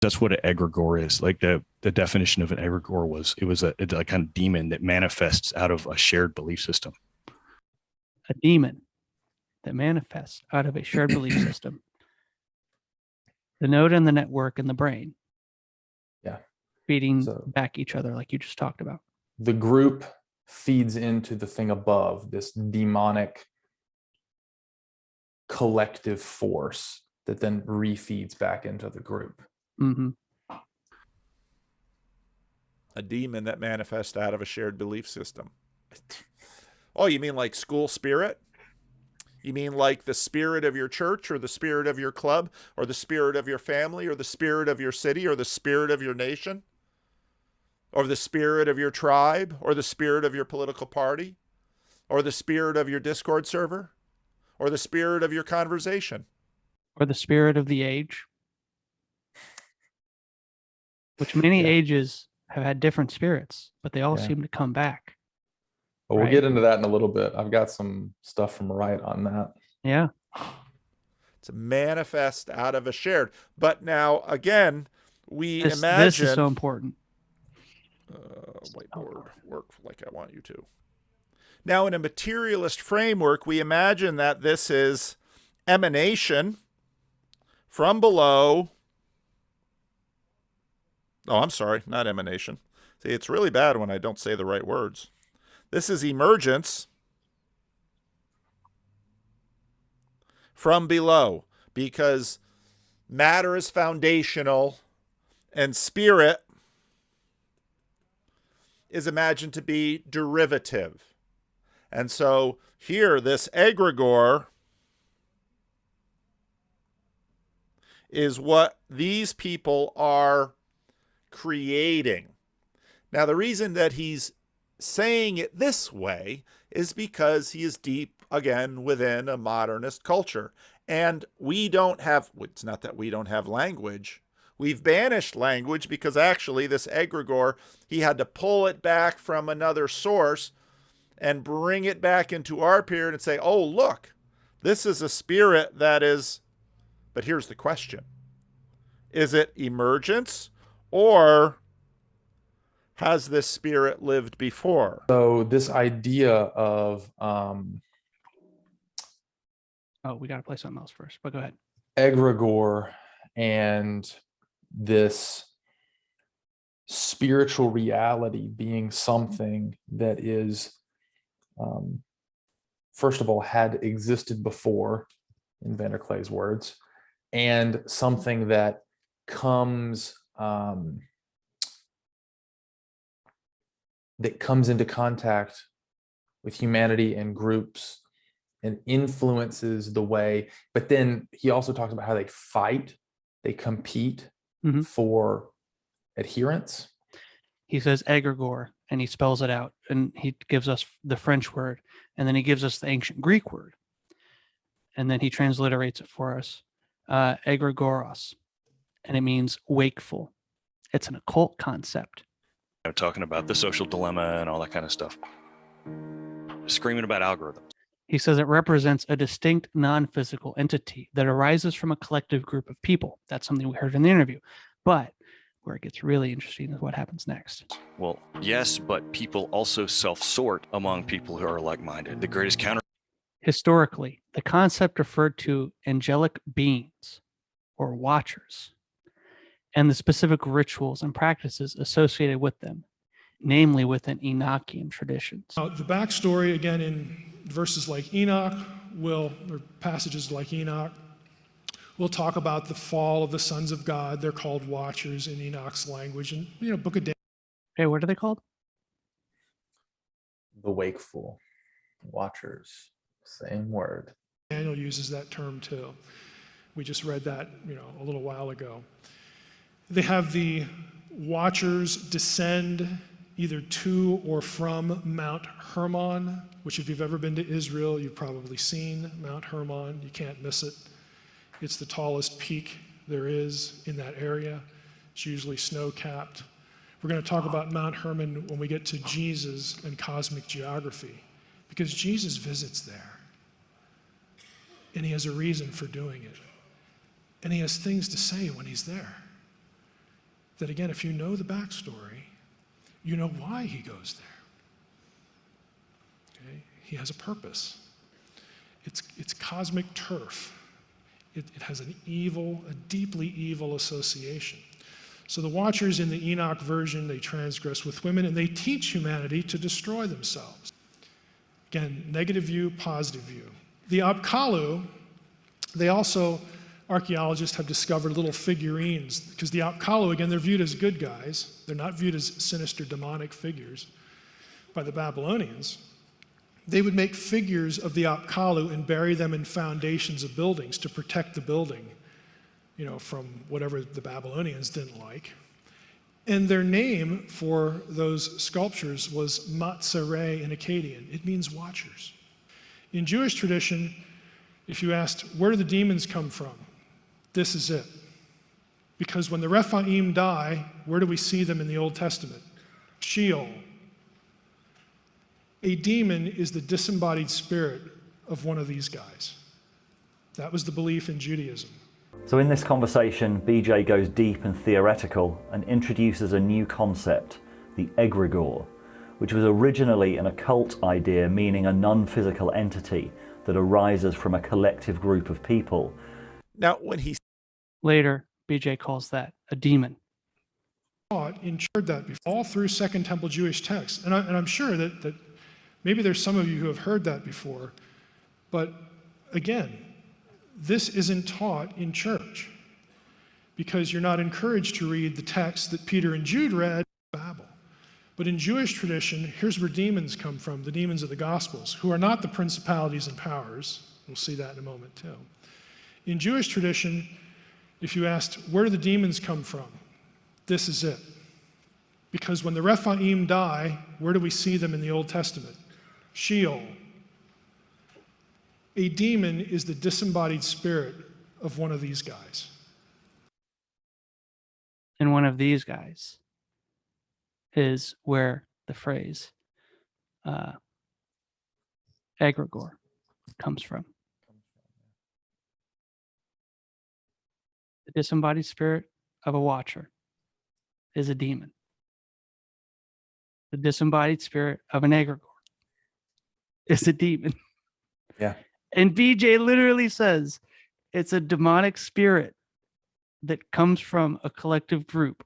That's what an egregore is. Like the definition of an egregore was, it was a kind of demon that manifests out of a shared belief system. A demon that manifests out of a shared belief system. The node and the network in the brain. Yeah. Feeding back each other like you just talked about. The group feeds into the thing above, this demonic collective force that then refeeds back into the group. Mm-hmm. A demon that manifests out of a shared belief system. Oh, you mean like school spirit? You mean like the spirit of your church or the spirit of your club or the spirit of your family or the spirit of your city or the spirit of your nation or the spirit of your tribe or the spirit of your political party or the spirit of your Discord server or the spirit of your conversation? Or the spirit of the age, which many ages have had different spirits, but they all seem to come back. But we'll get into that in a little bit. I've got some stuff from Wright on that. Yeah. It's a manifest out of a shared. But now, again, we imagine... This is so important. Whiteboard, work like I want you to. Now, in a materialist framework, we imagine that this is emanation from below. Oh, I'm sorry, not emanation. See, it's really bad when I don't say the right words. This is emergence from below, because matter is foundational and spirit is imagined to be derivative. And so here, this egregore is what these people are creating. Now, the reason that he's saying it this way is because he is deep, again, within a modernist culture. And we don't have, it's not that we don't have language. We've banished language because actually this egregore, he had to pull it back from another source and bring it back into our period and say, oh, look, this is a spirit that is, but here's the question. Is it emergence, or has this spirit lived before? So this idea of oh, we got to play something else first, but go ahead. egregore and this spiritual reality being something that is, first of all, had existed before, in Vanderklay's words, and something that comes into contact with humanity and groups and influences the way. But then he also talks about how they fight, they compete for adherence. He says egregore, and he spells it out, and he gives us the French word, and then he gives us the ancient Greek word, and then he transliterates it for us, egregoros, and it means wakeful. It's an occult concept. Talking about the social dilemma and all that kind of stuff. Screaming about algorithms. He says it represents a distinct non-physical entity that arises from a collective group of people. That's something we heard in the interview. But where it gets really interesting is what happens next. Well, yes, but people also self-sort among people who are like-minded. The greatest counter... Historically, the concept referred to angelic beings or watchers and the specific rituals and practices associated with them, namely within Enochian traditions. The backstory, again, in verses like Enoch, or passages like Enoch, we'll talk about the fall of the sons of God. They're called watchers in Enoch's language. And, Book of Daniel. Hey, what are they called? The wakeful watchers, same word. Daniel uses that term too. We just read that, a little while ago. They have the watchers descend either to or from Mount Hermon, which if you've ever been to Israel, you've probably seen Mount Hermon. You can't miss it. It's the tallest peak there is in that area. It's usually snow-capped. We're going to talk about Mount Hermon when we get to Jesus and cosmic geography, because Jesus visits there. And he has a reason for doing it. And he has things to say when he's there. that again, if you know the backstory, you know why he goes there. Okay? He has a purpose. It's cosmic turf. It has a deeply evil association. So the Watchers in the Enoch version, they transgress with women and they teach humanity to destroy themselves. Again, negative view, positive view. The Apkallu, archaeologists have discovered little figurines, because the Apkallu, again, they're viewed as good guys. They're not viewed as sinister demonic figures by the Babylonians. They would make figures of the Apkallu and bury them in foundations of buildings to protect the building, from whatever the Babylonians didn't like. And their name for those sculptures was Matzare in Akkadian. It means watchers. In Jewish tradition, if you asked, where do the demons come from? This is it. Because when the Rephaim die, where do we see them in the Old Testament? Sheol. A demon is the disembodied spirit of one of these guys. That was the belief in Judaism. So in this conversation, BJ goes deep and theoretical and introduces a new concept, the egregore, which was originally an occult idea meaning a non-physical entity that arises from a collective group of people. Now, when he Later, BJ calls that a demon. Ensured that before, all through Second Temple Jewish texts. And I'm sure that maybe there's some of you who have heard that before, but again, this isn't taught in church because you're not encouraged to read the text that Peter and Jude read in Babel. But in Jewish tradition, here's where demons come from, the demons of the Gospels, who are not the principalities and powers. We'll see that in a moment too. In Jewish tradition, if you asked, where do the demons come from? This is it. Because when the Rephaim die, where do we see them in the Old Testament? Sheol. A demon is the disembodied spirit of one of these guys. And one of these guys is where the phrase egregore comes from. The disembodied spirit of a watcher is a demon. The disembodied spirit of an egregore is a demon. Yeah. And BJ literally says it's a demonic spirit that comes from a collective group